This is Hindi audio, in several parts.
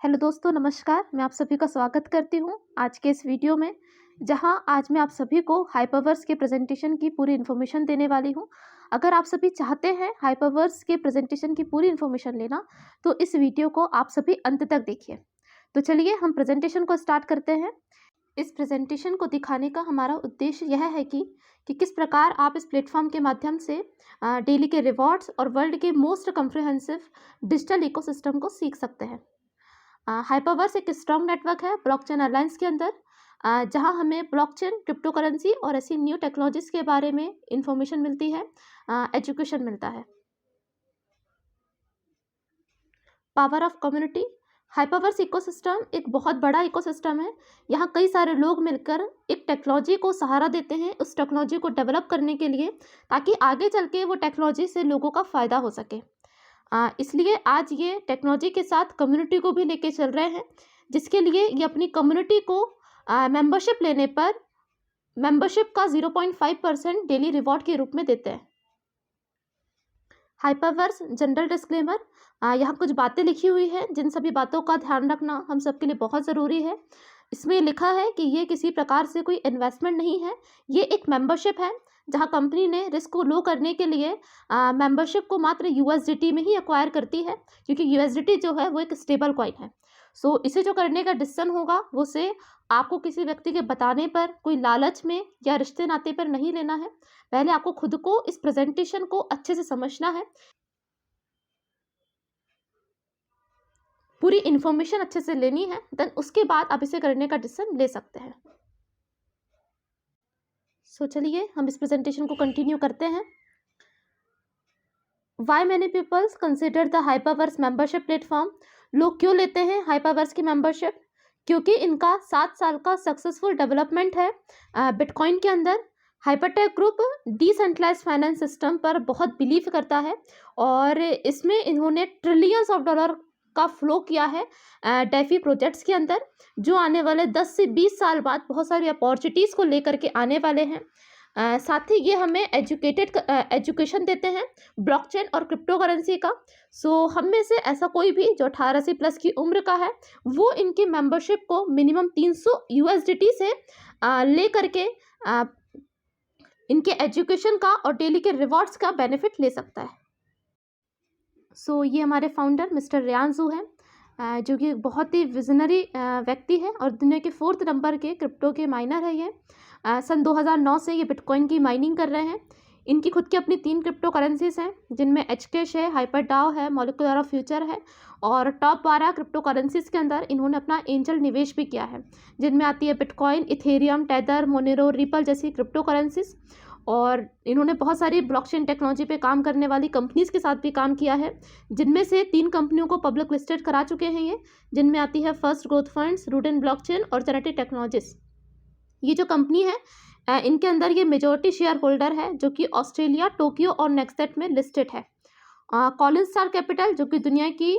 हेलो दोस्तों, नमस्कार। मैं आप सभी का स्वागत करती हूँ आज के इस वीडियो में, जहाँ आज मैं आप सभी को हाइपरवर्स के प्रेजेंटेशन की पूरी इन्फॉर्मेशन देने वाली हूँ। अगर आप सभी चाहते हैं हाइपरवर्स के प्रेजेंटेशन की पूरी इन्फॉर्मेशन लेना, तो इस वीडियो को आप सभी अंत तक देखिए। तो चलिए हम प्रेजेंटेशन को स्टार्ट करते हैं। इस प्रेजेंटेशन को दिखाने का हमारा उद्देश्य यह है कि किस प्रकार आप इस प्लेटफॉर्म के माध्यम से डेली के रिवॉर्ड्स और वर्ल्ड के मोस्ट कम्प्रिहेंसिव डिजिटल इकोसिस्टम को सीख सकते हैं। हाइपरवर्स एक स्ट्रॉन्ग नेटवर्क है ब्लॉकचेन अलायंस के अंदर, जहां हमें ब्लॉकचेन, क्रिप्टो करेंसी और ऐसी न्यू टेक्नोलॉजीज के बारे में इंफॉर्मेशन मिलती है, एजुकेशन मिलता है। Power of community. Hyperverse ecosystem एक बहुत बड़ा इकोसिस्टम है। यहाँ कई सारे लोग मिलकर एक टेक्नोलॉजी को सहारा देते हैं उस टेक्नोलॉजी को डेवलप करने के लिए, ताकि आगे चल के वो टेक्नोलॉजी से लोगों का फ़ायदा हो सके। इसलिए आज ये टेक्नोलॉजी के साथ कम्युनिटी को भी लेके चल रहे हैं, जिसके लिए ये अपनी कम्युनिटी को मेंबरशिप लेने पर मेंबरशिप का 0.5% डेली रिवॉर्ड के रूप में देते हैं। Hyperverse general disclaimer. यहाँ कुछ बातें लिखी हुई है जिन सभी बातों का ध्यान रखना हम सबके लिए बहुत ज़रूरी है। इसमें लिखा है कि ये किसी प्रकार से कोई इन्वेस्टमेंट नहीं है, ये एक मेंबरशिप है, जहाँ कंपनी ने रिस्क को लो करने के लिए मेंबरशिप को मात्र यूएसडीटी में ही एक्वायर करती है, क्योंकि यूएसडीटी जो है वो एक स्टेबल कॉइन है। सो इसे जो करने का डिसीजन होगा वो से आपको किसी व्यक्ति के बताने पर, कोई लालच में या रिश्ते नाते पर नहीं लेना है। पहले आपको खुद को इस प्रेजेंटेशन को अच्छे से समझना है, पूरी इन्फॉर्मेशन अच्छे से लेनी है, देन उसके बाद आप इसे करने का डिसीजन ले सकते हैं। सो चलिए हम इस प्रेजेंटेशन को कंटिन्यू करते हैं। Why many peoples consider the Hyperverse membership platform. लोग क्यों लेते हैं हाइपरवर्स की मेंबरशिप? क्योंकि इनका 7 साल का सक्सेसफुल डेवलपमेंट है बिटकॉइन के अंदर। हाइपरटेक ग्रुप डिसेंट्रलाइज्ड फाइनेंस सिस्टम पर बहुत बिलीव करता है और इसमें इन्होंने ट्रिलियंस ऑफ डॉलर का फ्लो किया है डेफी प्रोजेक्ट्स के अंदर, जो आने वाले 10 से 20 साल बाद बहुत सारी अपॉर्चुनिटीज़ को लेकर के आने वाले हैं। साथ ही ये हमें एजुकेशन देते हैं ब्लॉकचेन और क्रिप्टो करेंसी का। सो हम में से ऐसा कोई भी जो 18 से प्लस की उम्र का है, वो इनकी मेंबरशिप को मिनिमम 300 यूएसडीटी से ले करके इनके एजुकेशन का और डेली के रिवॉर्ड्स का बेनिफिट ले सकता है। सो ये हमारे फाउंडर मिस्टर रियांजू हैं, जो कि बहुत ही विजनरी व्यक्ति है और दुनिया के 4th नंबर के क्रिप्टो के माइनर है ये। सन 2009 से ये बिटकॉइन की माइनिंग कर रहे हैं। इनकी खुद की अपनी 3 क्रिप्टो करेंसीज हैं, जिनमें एचकेश है, हाइपरडाओ है, मॉलिक्यूलर ऑफ फ्यूचर है। और टॉप 12 क्रिप्टो करेंसीज के अंदर इन्होंने अपना एंजल निवेश भी किया है, जिनमें आती है bitcoin, Ethereum, tether, Monero, ripple जैसी क्रिप्टो करेंसीज। और इन्होंने बहुत सारी ब्लॉकचेन टेक्नोलॉजी पे काम करने वाली कंपनीज़ के साथ भी काम किया है, जिनमें से 3 कंपनियों को पब्लिक लिस्टेड करा चुके हैं ये, जिनमें आती है first growth funds, Rudn blockchain और जेनेटिक टेक्नोलॉजीज। ये जो कंपनी है इनके अंदर ये मेजॉरिटी शेयर होल्डर है, जो कि ऑस्ट्रेलिया, टोक्यो और नेक्सटेट में लिस्टेड है। कॉलिन स्टार कैपिटल, जो कि दुनिया की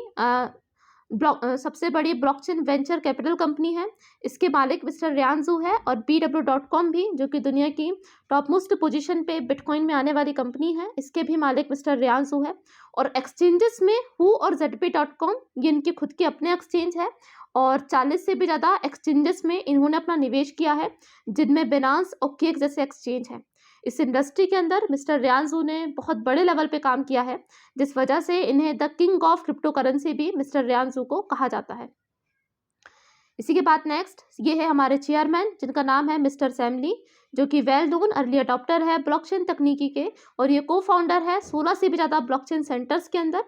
सबसे बड़ी ब्लॉकचेन वेंचर कैपिटल कंपनी है, इसके मालिक मिस्टर रियांजू है। और BW.com भी, जो कि दुनिया की टॉप मोस्ट पोजीशन पे बिटकॉइन में आने वाली कंपनी है, इसके भी मालिक मिस्टर रियांजू है। और एक्सचेंजेस में हु और ZP.com, ये इनके खुद के अपने एक्सचेंज है और 40 से भी ज़्यादा एक्सचेंजेस में इन्होंने अपना निवेश किया है, जिनमें बिनांस और केक जैसे एक्सचेंज हैं। इस इंडस्ट्री के अंदर मिस्टर रियांजू ने बहुत बड़े लेवल पे काम किया है, जिस वजह से इन्हें the king of crypto currency भी मिस्टर रियांजू को कहा जाता है। इसी के बाद नेक्स्ट ये है हमारे चेयरमैन, जिनका नाम है मिस्टर सैम ली, जो कि वेल नोन अर्ली अडॉप्टर है ब्लॉकचेन तकनीकी के, और ये को फाउंडर है 16 से भी ज़्यादा ब्लॉकचेन सेंटर्स के अंदर।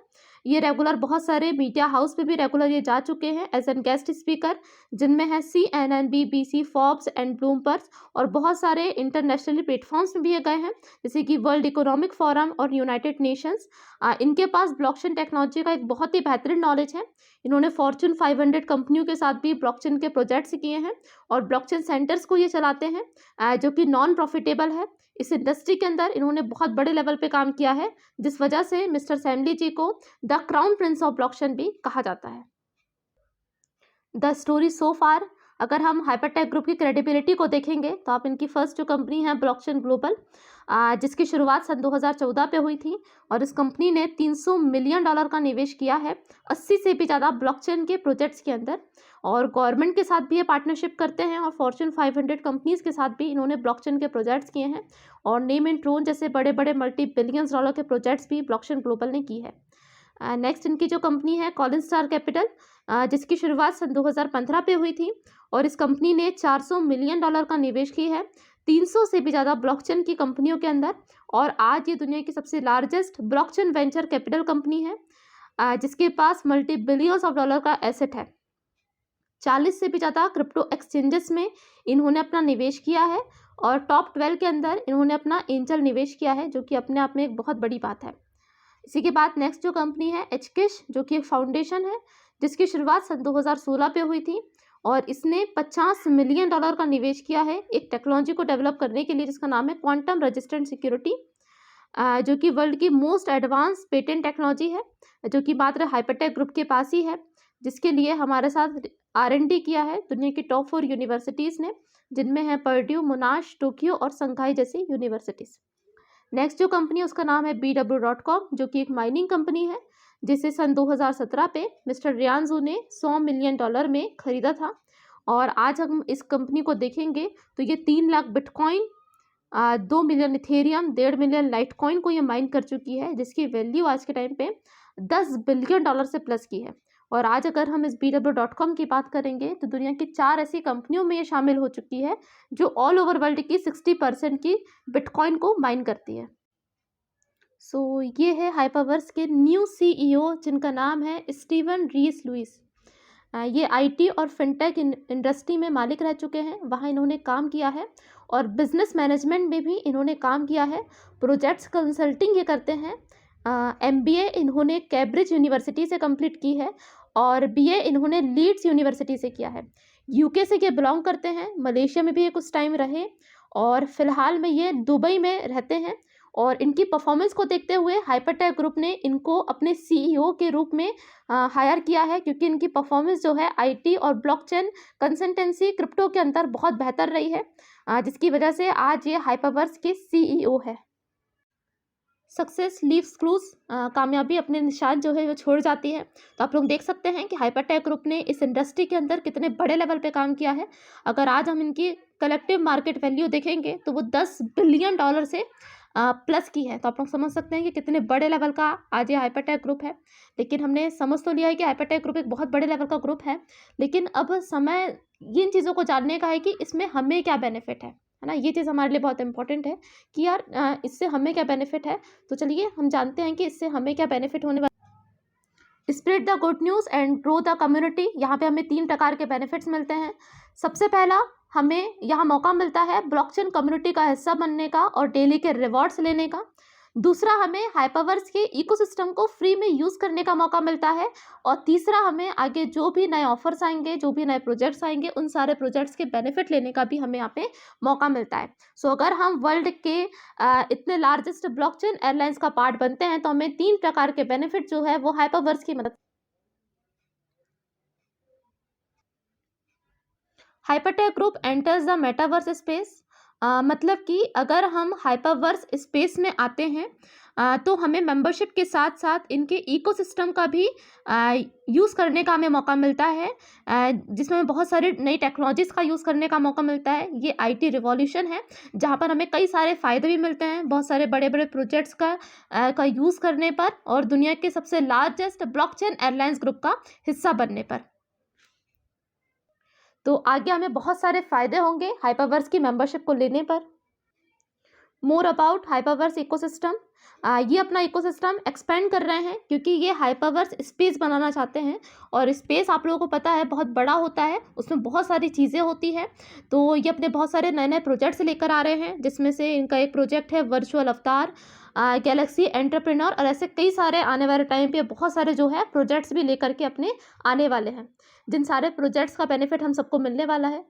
ये रेगुलर बहुत सारे मीडिया हाउस पे भी रेगुलर ये जा चुके हैं एज एन गेस्ट स्पीकर, जिनमें है CNN, BBC, Forbes and Bloomberg, और बहुत सारे इंटरनेशनली प्लेटफॉर्म्स में भी ये गए हैं, जैसे कि वर्ल्ड इकोनॉमिक फोरम और यूनाइटेड नेशंस। इनके पास ब्लॉकचेन टेक्नोलॉजी का एक बहुत ही बेहतरीन नॉलेज है। इन्होंने फॉर्च्यून 500 कंपनियों के साथ भी ब्लॉकचेन के प्रोजेक्ट्स किए हैं और ब्लॉकचेन सेंटर्स को ये चलाते हैं, जो कि नॉन प्रॉफिटेबल है। इस इंडस्ट्री के अंदर इन्होंने बहुत बड़े लेवल पे काम किया है, जिस वजह से मिस्टर सैमली जी को the crown Prince of blockchain भी कहा जाता है। द स्टोरी सो फार। अगर हम हाइपरटेक ग्रुप की क्रेडिबिलिटी को देखेंगे तो आप इनकी फर्स्ट जो कंपनी है ब्लॉकचेन ग्लोबल, जिसकी शुरुआत सन 2014 पे हुई थी और इस कंपनी ने $300 मिलियन का निवेश किया है 80 से भी ज़्यादा ब्लॉकचेन के प्रोजेक्ट्स के अंदर। और गवर्नमेंट के साथ भी ये पार्टनरशिप करते हैं और फॉर्च्यून 500 कंपनीज़ के साथ भी इन्होंने ब्लॉकचेन के प्रोजेक्ट्स किए हैं और नेम एंड ट्रोन जैसे बड़े बड़े मल्टी बिलियंस डॉलर के प्रोजेक्ट्स भी ब्लॉकचेन ग्लोबल ने की है। नेक्स्ट इनकी जो कंपनी है कॉलिन स्टार कैपिटल, जिसकी शुरुआत सन 2015 पे हुई थी और इस कंपनी ने $400 मिलियन का निवेश किया है 300 से भी ज़्यादा ब्लॉकचेन की कंपनियों के अंदर और आज ये दुनिया की सबसे largest blockchain venture capital company है, जिसके पास मल्टी बिलियंस ऑफ डॉलर का एसेट है। 40 से भी ज़्यादा क्रिप्टो एक्सचेंजेस में इन्होंने अपना निवेश किया है और टॉप 12 के अंदर इन्होंने अपना एंजल निवेश किया है, जो कि अपने आप में एक बहुत बड़ी बात है। इसी के बाद नेक्स्ट जो कंपनी है एचकिश, जो कि एक फाउंडेशन है जिसकी शुरुआत सन 2016 पे हुई थी और इसने $50 मिलियन का निवेश किया है एक टेक्नोलॉजी को डेवलप करने के लिए जिसका नाम है क्वांटम रेजिस्टेंट सिक्योरिटी, जो कि वर्ल्ड की मोस्ट एडवांस पेटेंट टेक्नोलॉजी है, जो कि मात्र हाइपरटेक ग्रुप के पास ही है, जिसके लिए हमारे साथ R&D किया है दुनिया की टॉप 4 यूनिवर्सिटीज़ ने, जिनमें है पर्ड्यू, मोनाश, टोक्यो और संघाई जैसी यूनिवर्सिटीज़। नेक्स्ट जो कंपनी है उसका नाम है BW.com, जो कि एक माइनिंग कंपनी है जिसे सन 2017 पे मिस्टर रियांजू ने $100 मिलियन में खरीदा था और आज हम इस कंपनी को देखेंगे तो ये 3 lakh bitcoin, 2 million Ethereum, 1.5 million Litecoin को ये माइन कर चुकी है, जिसकी वैल्यू आज के टाइम पे $10 बिलियन से प्लस की है। और आज अगर हम इस BW.com की बात करेंगे तो दुनिया की 4 ऐसी कंपनियों में ये शामिल हो चुकी है जो ऑल ओवर वर्ल्ड की 60% की बिटकॉइन को माइन करती है। सो ये है हाइपरवर्स के न्यू CEO जिनका नाम है स्टीवन रीस लुइस। ये IT और फिनटेक इंडस्ट्री में मालिक रह चुके हैं, वहाँ इन्होंने काम किया है और बिजनेस मैनेजमेंट में भी इन्होंने काम किया है, प्रोजेक्ट्स कंसल्टिंग ये करते हैं। MBA इन्होंने कैम्ब्रिज यूनिवर्सिटी से कंप्लीट की है और BA इन्होंने लीड्स यूनिवर्सिटी से किया है। UK से ये बिलोंग करते हैं, मलेशिया में भी ये कुछ टाइम रहे और फिलहाल में ये दुबई में रहते हैं और इनकी परफॉर्मेंस को देखते हुए हाइपरटेक ग्रुप ने इनको अपने CEO के रूप में हायर किया है, क्योंकि इनकी परफॉर्मेंस जो है IT और ब्लॉकचेन कंसल्टेंसी क्रिप्टो के अंदर बहुत बेहतर रही है, जिसकी वजह से आज ये हाइपरवर्स के CEO है। सक्सेस लीव्स क्लूज, कामयाबी अपने निशान जो है वो छोड़ जाती है। तो आप लोग देख सकते हैं कि हाइपरटेक ग्रुप ने इस इंडस्ट्री के अंदर कितने बड़े लेवल पे काम किया है। अगर आज हम इनकी कलेक्टिव मार्केट वैल्यू देखेंगे तो वो $10 बिलियन से प्लस की है। तो आप लोग समझ सकते हैं कि कितने बड़े लेवल का आज ये हाइपरटेक ग्रुप है। लेकिन हमने समझ तो लिया है कि हाइपरटेक ग्रुप एक बहुत बड़े लेवल का ग्रुप है, लेकिन अब समय इन चीज़ों को जानने का है कि इसमें हमें क्या बेनिफिट है ना। ये चीज़ हमारे लिए बहुत इंपॉर्टेंट है कि यार इससे हमें क्या बेनिफिट है। तो चलिए हम जानते हैं कि इससे हमें क्या बेनिफिट होने वाला। Spread the good news and grow the community, यहाँ पे हमें 3 प्रकार के बेनिफिट्स मिलते हैं। सबसे पहला, हमें यहाँ मौका मिलता है ब्लॉकचेन कम्युनिटी का हिस्सा बनने का और डेली के रिवॉर्ड्स लेने का। दूसरा, हमें हाइपरवर्स के इकोसिस्टम को फ्री में यूज़ करने का मौका मिलता है और तीसरा, हमें आगे जो भी नए ऑफर्स आएंगे, जो भी नए प्रोजेक्ट्स आएंगे, उन सारे प्रोजेक्ट्स के बेनिफिट लेने का भी हमें यहाँ पे मौका मिलता है। सो अगर हम वर्ल्ड के इतने लार्जेस्ट ब्लॉकचेन एयरलाइंस का पार्ट बनते हैं तो हमें 3 प्रकार के बेनिफिट जो है वो हाइपरवर्स की मदद। Hypertech group enters the metaverse space, मतलब कि अगर हम हाइपरवर्स स्पेस में आते हैं तो हमें मेंबरशिप के साथ साथ इनके इकोसिस्टम का भी यूज़ करने का हमें मौका मिलता है, जिसमें हमें बहुत सारी नई टेक्नोलॉजीज़ का यूज़ करने का मौका मिलता है। ये IT रिवॉल्यूशन है जहाँ पर हमें कई सारे फ़ायदे भी मिलते हैं, बहुत सारे बड़े बड़े प्रोजेक्ट्स का यूज़ करने पर और दुनिया के सबसे लार्जेस्ट ब्लॉकचेन एयरलाइंस ग्रुप का हिस्सा बनने पर। तो आगे हमें बहुत सारे फ़ायदे होंगे हाइपरवर्स की मेंबरशिप को लेने पर। मोर अबाउट हाइपरवर्स इकोसिस्टम, ये अपना इकोसिस्टम एक्सपेंड कर रहे हैं क्योंकि ये हाइपरवर्स स्पेस बनाना चाहते हैं और स्पेस आप लोगों को पता है बहुत बड़ा होता है, उसमें बहुत सारी चीज़ें होती हैं। तो ये अपने बहुत सारे नए नए प्रोजेक्ट्स लेकर आ रहे हैं, जिसमें से इनका एक प्रोजेक्ट है वर्चुअल अवतार, गैलेक्सी एंटरप्रेन्योर और ऐसे कई सारे आने वाले टाइम पे बहुत सारे जो है प्रोजेक्ट्स भी लेकर के अपने आने वाले हैं, जिन सारे प्रोजेक्ट्स का बेनिफिट हम सबको मिलने वाला है।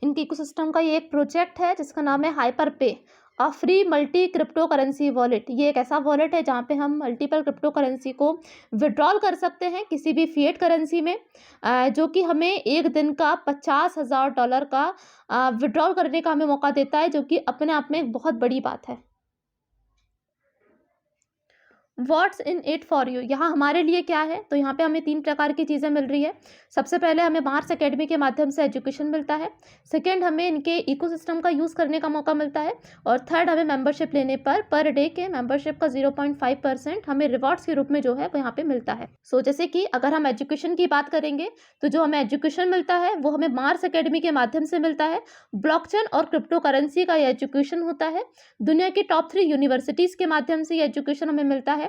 इनके इकोसिस्टम का ये एक प्रोजेक्ट है जिसका नाम है हाइपर पे free multi crypto currency wallet, ये एक ऐसा वॉलेट है जहाँ पे हम मल्टीपल क्रिप्टो करेंसी को विड्रॉल कर सकते हैं किसी भी फिएट करेंसी में, जो कि हमें एक दिन का $50,000 का विड्रॉल करने का हमें मौका देता है, जो कि अपने आप में एक बहुत बड़ी बात है। What's in it for you, यहाँ हमारे लिए क्या है, तो यहाँ पे हमें 3 प्रकार की चीज़ें मिल रही है। सबसे पहले हमें मार्स एकेडमी के माध्यम से एजुकेशन मिलता है। सेकंड, हमें इनके इकोसिस्टम का यूज़ करने का मौका मिलता है। और थर्ड, हमें मेंबरशिप लेने पर डे के मेंबरशिप का 0.5% हमें रिवॉर्ड्स के रूप में जो है वो यहाँ पे मिलता है। सो जैसे कि अगर हम एजुकेशन की बात करेंगे तो जो हमें एजुकेशन मिलता है वो हमें मार्स एकेडमी के माध्यम से मिलता है। ब्लॉकचेन और क्रिप्टो करेंसी का ये एजुकेशन होता है। दुनिया की टॉप 3 यूनिवर्सिटीज़ के माध्यम से ये एजुकेशन हमें मिलता है,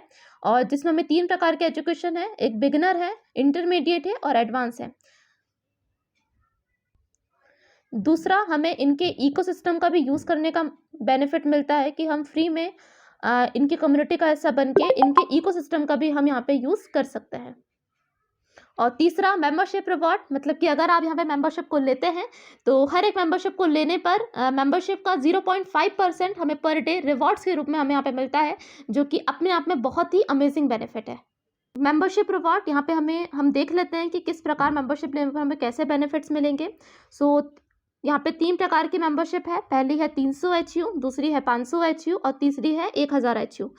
और जिसमें हमें 3 प्रकार के एजुकेशन है, एक बिगिनर है, इंटरमीडिएट है और एडवांस है। दूसरा, हमें इनके इकोसिस्टम का भी यूज़ करने का बेनिफिट मिलता है कि हम फ्री में इनकी कम्युनिटी का हिस्सा बन के इनके इकोसिस्टम का भी हम यहाँ पे यूज़ कर सकते हैं। और तीसरा, मेंबरशिप रिवॉर्ड, मतलब कि अगर आप यहाँ पे मेंबरशिप को लेते हैं तो हर एक मेंबरशिप को लेने पर मेंबरशिप का 0.5% हमें पर डे रिवॉर्ड्स के रूप में हमें यहाँ पे मिलता है, जो कि अपने आप में बहुत ही अमेजिंग बेनिफिट है। मेंबरशिप रिवॉर्ड, यहाँ पे हम देख लेते हैं कि किस प्रकार मेंबरशिप लेने पर हमें कैसे बेनिफिट्स मिलेंगे। सो यहाँ पे 3 प्रकार की मेंबरशिप है। पहली है 300 HU, दूसरी है 500 HU और तीसरी है 1000 HU।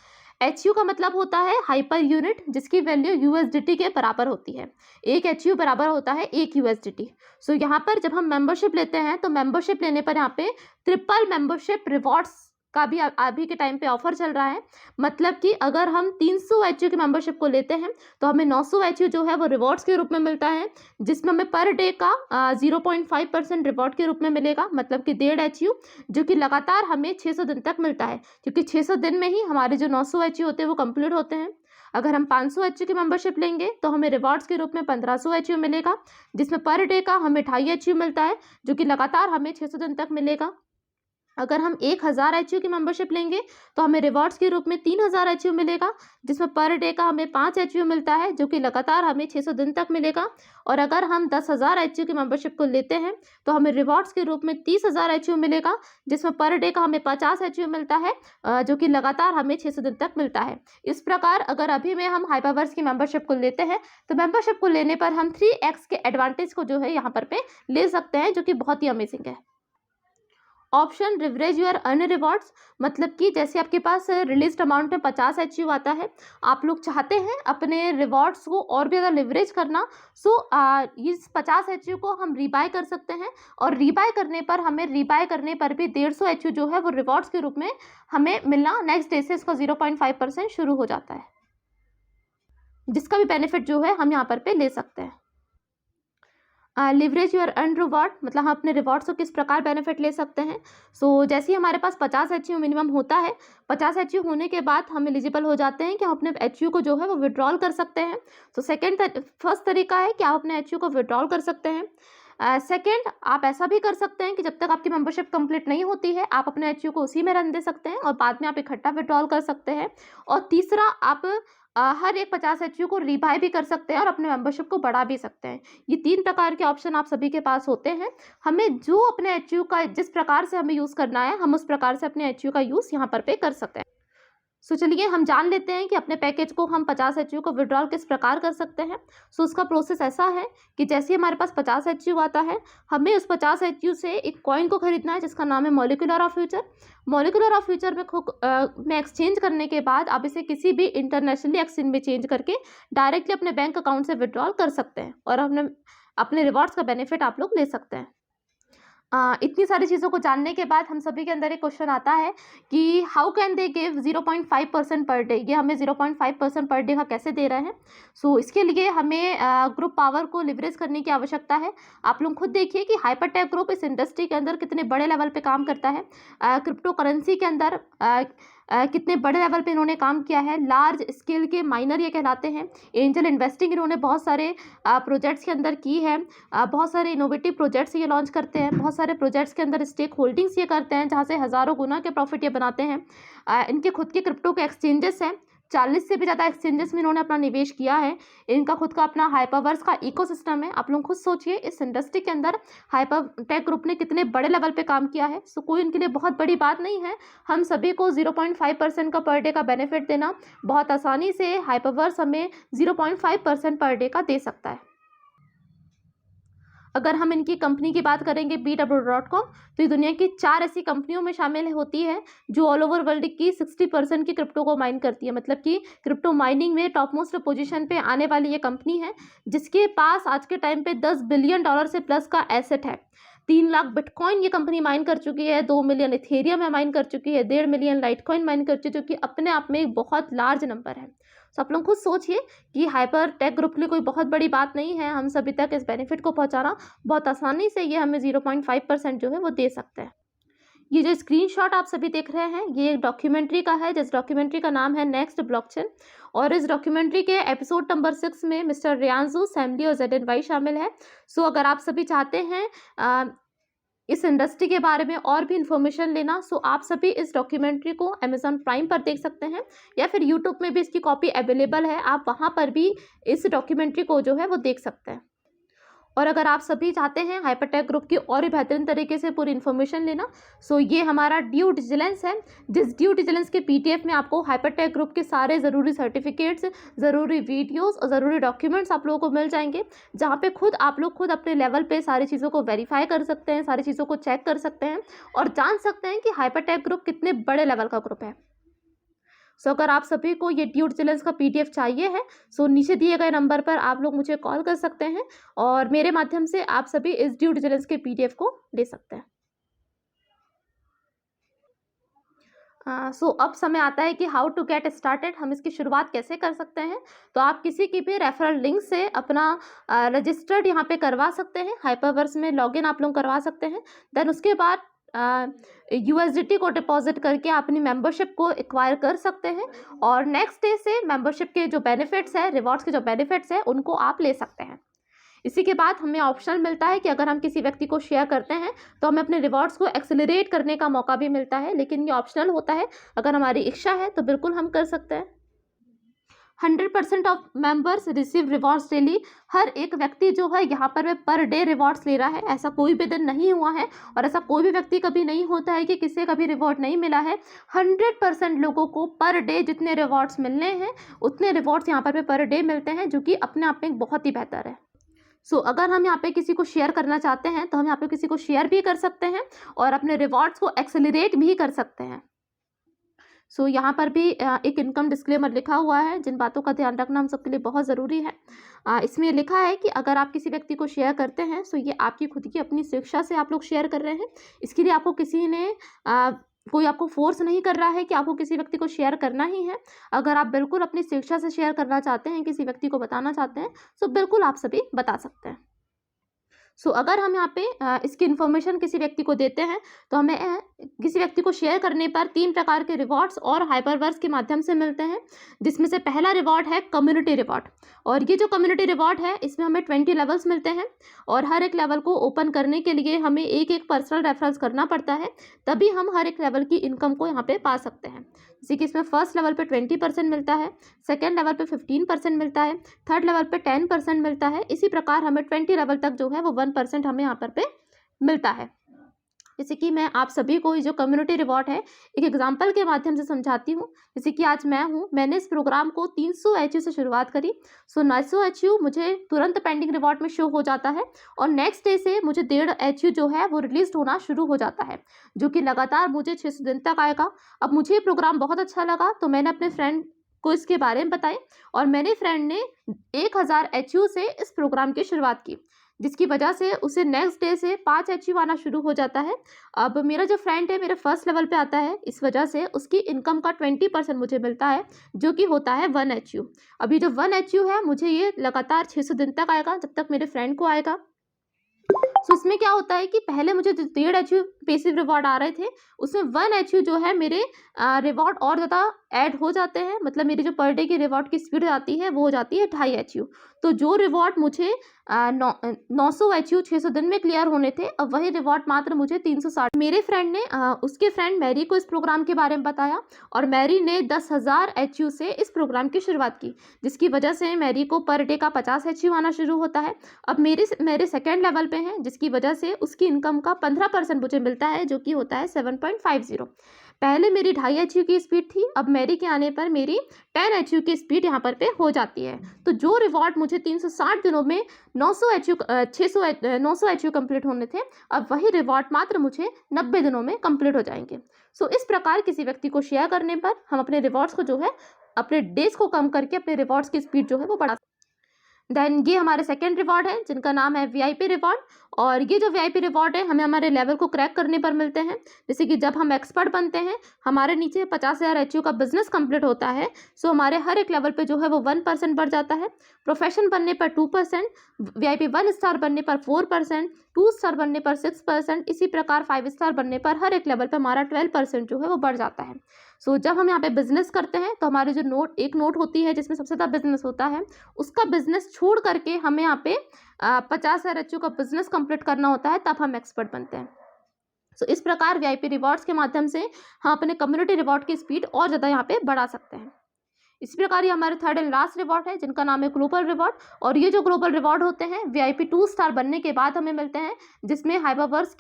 HU का मतलब होता है हाइपर यूनिट, जिसकी वैल्यू USDT के बराबर होती है। 1 HU बराबर होता है 1 USDT। सो यहाँ पर जब हम मेंबरशिप लेते हैं तो मेंबरशिप लेने पर यहाँ पे ट्रिपल मेंबरशिप रिवॉर्ड्स का भी अभी के टाइम पे ऑफर चल रहा है। मतलब कि अगर हम 300 HU की मेंबरशिप को लेते हैं तो हमें 900 HU जो है वो रिवॉर्ड्स के रूप में मिलता है, जिसमें हमें पर डे का 0.5% रिवॉर्ड के रूप में मिलेगा, मतलब कि 1.5 HU, जो कि लगातार हमें 600 दिन तक मिलता है, क्योंकि 600 दिन में ही हमारे जो 900 HU होते हैं वो कंप्लीट होते हैं। अगर हम 500 HU की मेंबरशिप लेंगे तो हमें रिवॉर्ड्स के रूप में 1500 HU मिलेगा, जिसमें पर डे का हमें 2.5 HU मिलता है, जो कि लगातार हमें 600 दिन तक मिलेगा। अगर हम 1000 HU की मेंबरशिप लेंगे तो हमें रिवॉर्ड्स के रूप में 3000 HU मिलेगा, जिसमें पर डे का हमें 5 HU मिलता है, जो कि लगातार हमें 600 दिन तक मिलेगा। और अगर हम 10,000 HU की मेंबरशिप को लेते हैं तो हमें रिवॉर्ड्स के रूप में 30,000 HU मिलेगा, जिसमें पर डे का हमें 50 HU मिलता है, जो कि लगातार हमें 600 दिन तक मिलता है। इस प्रकार अगर अभी में हम हाइपरवर्स की मेंबरशिप को लेते हैं तो मेंबरशिप को लेने पर हम 3x के एडवांटेज को जो है यहाँ पर पे ले सकते हैं, जो कि बहुत ही अमेजिंग है। ऑप्शन रिवरेज योर अर्न रिवॉर्ड्स, मतलब कि जैसे आपके पास रिलीज्ड अमाउंट में 50 HU आता है, आप लोग चाहते हैं अपने रिवॉर्ड्स को और भी ज़्यादा लिवरेज करना, सो इस 50 HU को हम रीबाय कर सकते हैं, और रीबाय करने पर भी 150 HU जो है वो रिवॉर्ड्स के रूप में हमें मिलना नेक्स्ट डे से इसका 0.5% शुरू हो जाता है, जिसका भी बेनिफिट जो है हम यहाँ पर ले सकते हैं। लिवरेज योर अर्न रिवॉर्ड, मतलब हम अपने रिवॉर्ड्स को किस प्रकार बेनिफिट ले सकते हैं। सो जैसे ही हमारे पास 50 HU मिनिमम होता है, 50 HU होने के बाद हम एलिजिबल हो जाते हैं कि हम अपने HU को जो है वो विड्रॉल कर सकते हैं। तो फर्स्ट तरीका है कि आप अपने HU को विड्रॉल कर सकते हैं। सेकेंड, आप ऐसा भी कर सकते हैं कि जब तक आपकी मेंबरशिप कंप्लीट नहीं होती है आप अपने HU को उसी में रन दे सकते हैं और बाद में आप इकट्ठा विड्रॉल कर सकते हैं। और तीसरा, आप हर एक 50 HU को रीबाय भी कर सकते हैं और अपने मेंबरशिप को बढ़ा भी सकते हैं। ये 3 प्रकार के ऑप्शन आप सभी के पास होते हैं। हमें जो अपने HU का जिस प्रकार से हमें यूज़ करना है, हम उस प्रकार से अपने HU का यूज़ यहाँ पर पे कर सकते हैं। सो चलिए हम जान लेते हैं कि अपने पैकेज को हम 50 HU को विड्रॉल किस प्रकार कर सकते हैं। सो उसका प्रोसेस ऐसा है कि जैसे हमारे पास 50 HU आता है, हमें उस 50 HU से एक कॉइन को खरीदना है जिसका नाम है molecular of future. Molecular of future में एक्सचेंज करने के बाद आप इसे किसी भी इंटरनेशनली एक्सचेंज में चेंज करके डायरेक्टली अपने बैंक अकाउंट से विड्रॉल कर सकते हैं और अपने रिवॉर्ड्स का बेनिफिट आप लोग ले सकते हैं। इतनी सारी चीज़ों को जानने के बाद हम सभी के अंदर एक क्वेश्चन आता है कि how can they give 0.5% per day, ये हमें 0.5% पर डे का कैसे दे रहे हैं। सो इसके लिए हमें ग्रुप पावर को लिवरेज करने की आवश्यकता है। आप लोग खुद देखिए कि हाइपरटेक ग्रुप इस इंडस्ट्री के अंदर कितने बड़े लेवल पे काम करता है। क्रिप्टो करेंसी के अंदर कितने बड़े लेवल पे इन्होंने काम किया है। लार्ज स्केल के माइनर ये कहलाते हैं। एंजल इन्वेस्टिंग इन्होंने बहुत सारे प्रोजेक्ट्स के अंदर की है। बहुत सारे इनोवेटिव प्रोजेक्ट्स ये लॉन्च करते हैं। बहुत सारे प्रोजेक्ट्स के अंदर स्टेक होल्डिंग्स ये करते हैं, जहाँ से हज़ारों गुना के प्रॉफिट ये बनाते हैं। इनके खुद के क्रिप्टो के एक्सचेंजेस हैं 40 से भी ज़्यादा एक्सचेंजेस में इन्होंने अपना निवेश किया है। इनका खुद का अपना हाइपरवर्स का इकोसिस्टम है। आप लोग खुद सोचिए इस इंडस्ट्री के अंदर हाइपरटेक ग्रुप ने कितने बड़े लेवल पे काम किया है। सो कोई इनके लिए बहुत बड़ी बात नहीं है। हम सभी को 0.5% का पर डे का बेनिफिट देना बहुत आसानी से हाइपरवर्स हमें 0.5% पर डे का दे सकता है। अगर हम इनकी कंपनी की बात करेंगे BW.com, तो ये दुनिया की 4 ऐसी कंपनियों में शामिल होती है जो ऑल ओवर वर्ल्ड की 60% की क्रिप्टो को माइन करती है। मतलब कि क्रिप्टो माइनिंग में टॉप मोस्ट पोजीशन पे आने वाली ये कंपनी है, जिसके पास आज के टाइम पे $10 बिलियन से प्लस का एसेट है। 3 लाख बिटकॉइन ये कंपनी माइन कर चुकी है, 2 मिलियन इथेरियम में माइन कर चुकी है, 1.5 मिलियन लाइटकॉइन माइन कर चुकी है, जो कि अपने आप में एक बहुत लार्ज नंबर है। तो आप लोग खुद सोचिए कि हाइपर टेक ग्रुप के लिए कोई बहुत बड़ी बात नहीं है हम सभी तक इस बेनिफिट को पहुंचाना। बहुत आसानी से ये हमें 0.5% जो है वो दे सकते हैं। ये जो स्क्रीनशॉट आप सभी देख रहे हैं ये एक डॉक्यूमेंट्री का है, जिस डॉक्यूमेंट्री का नाम है नेक्स्ट ब्लॉकचेन। और इस डॉक्यूमेंट्री के एपिसोड नंबर 6 में मिस्टर रियांजू, सैमली और ZNY शामिल है। सो अगर आप सभी चाहते हैं इस इंडस्ट्री के बारे में और भी इन्फॉर्मेशन लेना, सो आप सभी इस डॉक्यूमेंट्री को Amazon प्राइम पर देख सकते हैं, या फिर यूट्यूब में भी इसकी कॉपी अवेलेबल है, आप वहाँ पर भी इस डॉक्यूमेंट्री को जो है वो देख सकते हैं। और अगर आप सभी चाहते हैं हाइपरटेक ग्रुप की और भी बेहतरीन तरीके से पूरी इन्फॉर्मेशन लेना, सो ये हमारा ड्यू डिलिजेंस है, जिस ड्यू डिलिजेंस के PDF में आपको हाइपरटेक ग्रुप के सारे ज़रूरी सर्टिफिकेट्स, ज़रूरी वीडियोस और ज़रूरी डॉक्यूमेंट्स आप लोगों को मिल जाएंगे, जहाँ पे आप लोग खुद अपने लेवल पे सारी चीज़ों को वेरीफाई कर सकते हैं, सारी चीज़ों को चेक कर सकते हैं और जान सकते हैं कि हाइपरटेक ग्रुप कितने बड़े लेवल का ग्रुप है। सो अगर आप सभी को ये ड्यू डिलिजेंस का PDF चाहिए है, सो नीचे दिए गए नंबर पर आप लोग मुझे कॉल कर सकते हैं और मेरे माध्यम से आप सभी इस ड्यू डिलिजेंस के PDF को ले सकते हैं। सो अब समय आता है कि हाउ टू गेट स्टार्टेड, हम इसकी शुरुआत कैसे कर सकते हैं। तो आप किसी की भी रेफरल लिंक से अपना रजिस्टर्ड यहाँ पे करवा सकते हैं, हाइपरवर्स में लॉगिन आप लोग करवा सकते हैं। देन उसके बाद USDT को डिपॉजिट करके आप अपनी मेंबरशिप को एक्वायर कर सकते हैं और नेक्स्ट डे से मेंबरशिप के जो बेनिफिट्स है, रिवॉर्ड्स के जो बेनिफिट्स है, उनको आप ले सकते हैं। इसी के बाद हमें ऑप्शनल मिलता है कि अगर हम किसी व्यक्ति को शेयर करते हैं तो हमें अपने रिवॉर्ड्स को एक्सेलरेट करने का मौका भी मिलता है, लेकिन ये ऑप्शनल होता है। अगर हमारी इच्छा है तो बिल्कुल हम कर सकते हैं। 100% of members receive rewards daily. हर एक व्यक्ति जो है यहाँ पर डे रिवॉर्ड्स ले रहा है। ऐसा कोई भी दिन नहीं हुआ है और ऐसा कोई भी व्यक्ति कभी नहीं होता है कि किसी कभी रिवॉर्ड नहीं मिला है। 100% लोगों को पर डे जितने रिवॉर्ड्स मिलने हैं उतने रिवॉर्ड्स यहाँ पर डे मिलते हैं, जो कि अपने आप में बहुत ही बेहतर है। सो अगर हम यहाँ पे किसी को शेयर करना चाहते हैं तो हम यहाँ पे किसी को शेयर भी कर सकते हैं और अपने रिवॉर्ड्स को एक्सेलरेट भी कर सकते हैं। सो यहाँ पर भी एक इनकम डिस्क्लेमर लिखा हुआ है, जिन बातों का ध्यान रखना हम सबके लिए बहुत ज़रूरी है। इसमें लिखा है कि अगर आप किसी व्यक्ति को शेयर करते हैं सो ये आपकी खुद की अपनी शिक्षा से आप लोग शेयर कर रहे हैं। इसके लिए आपको किसी ने कोई आपको फोर्स नहीं कर रहा है कि आपको किसी व्यक्ति को शेयर करना ही है। अगर आप बिल्कुल अपनी शिक्षा से शेयर करना चाहते हैं, किसी व्यक्ति को बताना चाहते हैं, तो बिल्कुल आप सभी बता सकते हैं। सो अगर हम यहाँ पे इसकी इन्फॉर्मेशन किसी व्यक्ति को देते हैं तो हमें किसी व्यक्ति को शेयर करने पर 3 प्रकार के रिवॉर्ड्स और हाइपरवर्स के माध्यम से मिलते हैं, जिसमें से पहला रिवॉर्ड है कम्युनिटी रिवॉर्ड। और ये जो कम्युनिटी रिवॉर्ड है इसमें हमें 20 लेवल्स मिलते हैं और हर एक लेवल को ओपन करने के लिए हमें एक पर्सनल रेफरेंस करना पड़ता है, तभी हम हर एक लेवल की इनकम को यहाँ पे पा सकते हैं। जैसे कि इसमें फर्स्ट लेवल पे 20% मिलता है, सेकेंड लेवल पे 15% मिलता है, थर्ड लेवल पे 10% मिलता है। इसी प्रकार हमें 20 लेवल तक जो है वो 1% हमें यहाँ पर मिलता है। जैसे कि मैं आप सभी को ये जो कम्युनिटी रिवॉर्ड है एक एग्जांपल के माध्यम से समझाती हूँ। जैसे कि आज मैंने इस प्रोग्राम को 300 HU से शुरुआत करी। सो 900 HU मुझे तुरंत पेंडिंग रिवॉर्ड में शो हो जाता है और नेक्स्ट डे से मुझे 1.5 HU जो है वो रिलीज होना शुरू हो जाता है, जो कि लगातार मुझे 600 दिन तक आएगा। अब मुझे ये प्रोग्राम बहुत अच्छा लगा तो मैंने अपने फ्रेंड को इसके बारे में बताया और मेरे फ्रेंड ने 1000 HU से इस प्रोग्राम की शुरुआत की, जिसकी वजह से उसे नेक्स्ट डे से 5 HU आना शुरू हो जाता है। अब मेरा जो फ्रेंड है मेरे फर्स्ट लेवल पे आता है, इस वजह से उसकी इनकम का 20% मुझे मिलता है, जो कि होता है 1 HU। अभी जो 1 HU है मुझे ये लगातार 600 दिन तक आएगा, जब तक मेरे फ्रेंड को आएगा। सो इसमें क्या होता है कि पहले मुझे जो 1.5 HU पैसिव रिवॉर्ड आ रहे थे उसमें 1 HU जो है मेरे रिवॉर्ड और ज़्यादा ऐड हो जाते हैं, मतलब मेरी जो पर डे की रिवॉर्ड की स्पीड आती है वो हो जाती है 2.5 एचयू। तो जो रिवॉर्ड मुझे 900 एचयू 600 दिन में क्लियर होने थे, अब वही रिवॉर्ड मात्र मुझे 360। मेरे फ्रेंड ने उसके फ्रेंड मैरी को इस प्रोग्राम के बारे में बताया और मैरी ने 10,000 एचयू से इस प्रोग्राम की शुरुआत की, जिसकी वजह से मैरी को पर डे का 50 एचयू आना शुरू होता है। अब मेरे सेकेंड लेवल पे हैं, जिसकी वजह से उसकी इनकम का 15% मुझे मिलता है, जो कि होता है 7.50। पहले मेरी 2.5 एचयू की स्पीड थी, अब मैरी के आने पर मेरी 10 एचयू की स्पीड यहाँ पर पे हो जाती है। तो जो रिवॉर्ड मुझे 360 दिनों में 900 एचयू कंप्लीट होने थे, अब वही रिवॉर्ड मात्र मुझे 90 दिनों में कंप्लीट हो जाएंगे। सो इस प्रकार किसी व्यक्ति को शेयर करने पर हम अपने रिवॉर्ड्स को जो है, अपने डेज को कम करके अपने रिवॉर्ड्स की स्पीड जो है वो बढ़ा। देन ये हमारे सेकेंड रिवॉर्ड है, जिनका नाम है वीआईपी रिवॉर्ड। और ये जो वीआईपी रिवॉर्ड है हमें हमारे लेवल को क्रैक करने पर मिलते हैं। जैसे कि जब हम एक्सपर्ट बनते हैं, हमारे नीचे 50,000 एचयू का बिजनेस कंप्लीट होता है, सो हमारे हर एक लेवल पे जो है वो 1% बढ़ जाता है। प्रोफेशन बनने पर 2%, वीआईपी 1 स्टार बनने पर 4%, 2 स्टार बनने पर 6%, इसी प्रकार 5 स्टार बनने पर हर एक लेवल पर हमारा 12% जो है वो बढ़ जाता है। सो जब हम यहाँ पे बिजनेस करते हैं तो हमारे जो एक नोट होती है जिसमें सबसे ज़्यादा बिजनेस होता है, उसका बिजनेस छोड़ करके हमें यहाँ पे 50,000 एचयू का बिजनेस कंप्लीट करना होता है, तब हम एक्सपर्ट बनते हैं। सो इस प्रकार वीआईपी रिवॉर्ड्स के माध्यम से हम अपने कम्युनिटी रिवॉर्ड की स्पीड और ज़्यादा यहाँ पे बढ़ा सकते हैं। इसी प्रकार ये हमारे थर्ड एंड लास्ट रिवॉर्ड है, जिनका नाम है ग्लोबल रिवॉर्ड। और ये जो ग्लोबल रिवॉर्ड होते हैं वीआईपी 2 स्टार बनने के बाद हमें मिलते हैं, जिसमें हाइपरवर्स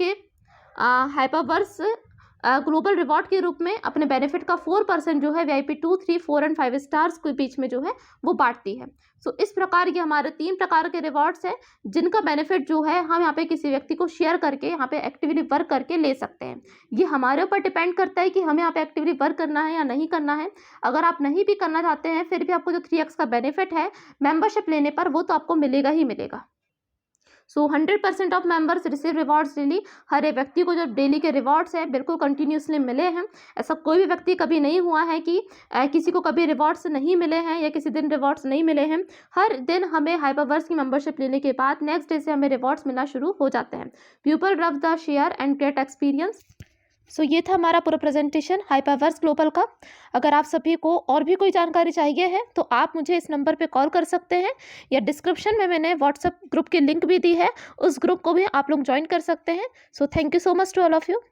ग्लोबल रिवॉर्ड के रूप में अपने बेनिफिट का 4% जो है वीआईपी 2, 3, 4 एंड 5 स्टार्स के बीच में जो है वो बांटती है। सो इस प्रकार ये हमारे 3 प्रकार के रिवॉर्ड्स हैं, जिनका बेनिफिट जो है हम यहाँ पे किसी व्यक्ति को शेयर करके यहाँ पे एक्टिवली वर्क करके ले सकते हैं। ये हमारे ऊपर डिपेंड करता है कि हमें यहाँ पे एक्टिवली वर्क करना है या नहीं करना है। अगर आप नहीं भी करना चाहते हैं, फिर भी आपको जो 3x का बेनिफिट है मेंबरशिप लेने पर, वो तो आपको मिलेगा ही मिलेगा। So 100% of members receive rewards daily. हर एक व्यक्ति को जो डेली के रिवॉर्ड्स है बिल्कुल कंटिन्यूसली मिले हैं। ऐसा कोई भी व्यक्ति कभी नहीं हुआ है कि किसी को कभी रिवॉर्ड्स नहीं मिले हैं या किसी दिन रिवॉर्ड्स नहीं मिले हैं। हर दिन हमें हाइपरवर्स की मेंबरशिप लेने के बाद नेक्स्ट डे से हमें रिवॉर्ड्स मिलना शुरू हो जाते हैं। People love the share and get experience. So ये था हमारा पूरा प्रेजेंटेशन हाइपरवर्स ग्लोबल का। अगर आप सभी को और भी कोई जानकारी चाहिए है तो आप मुझे इस नंबर पे कॉल कर सकते हैं, या डिस्क्रिप्शन में मैंने व्हाट्सएप ग्रुप की लिंक भी दी है, उस ग्रुप को भी आप लोग ज्वाइन कर सकते हैं। So thank you so much to all of you.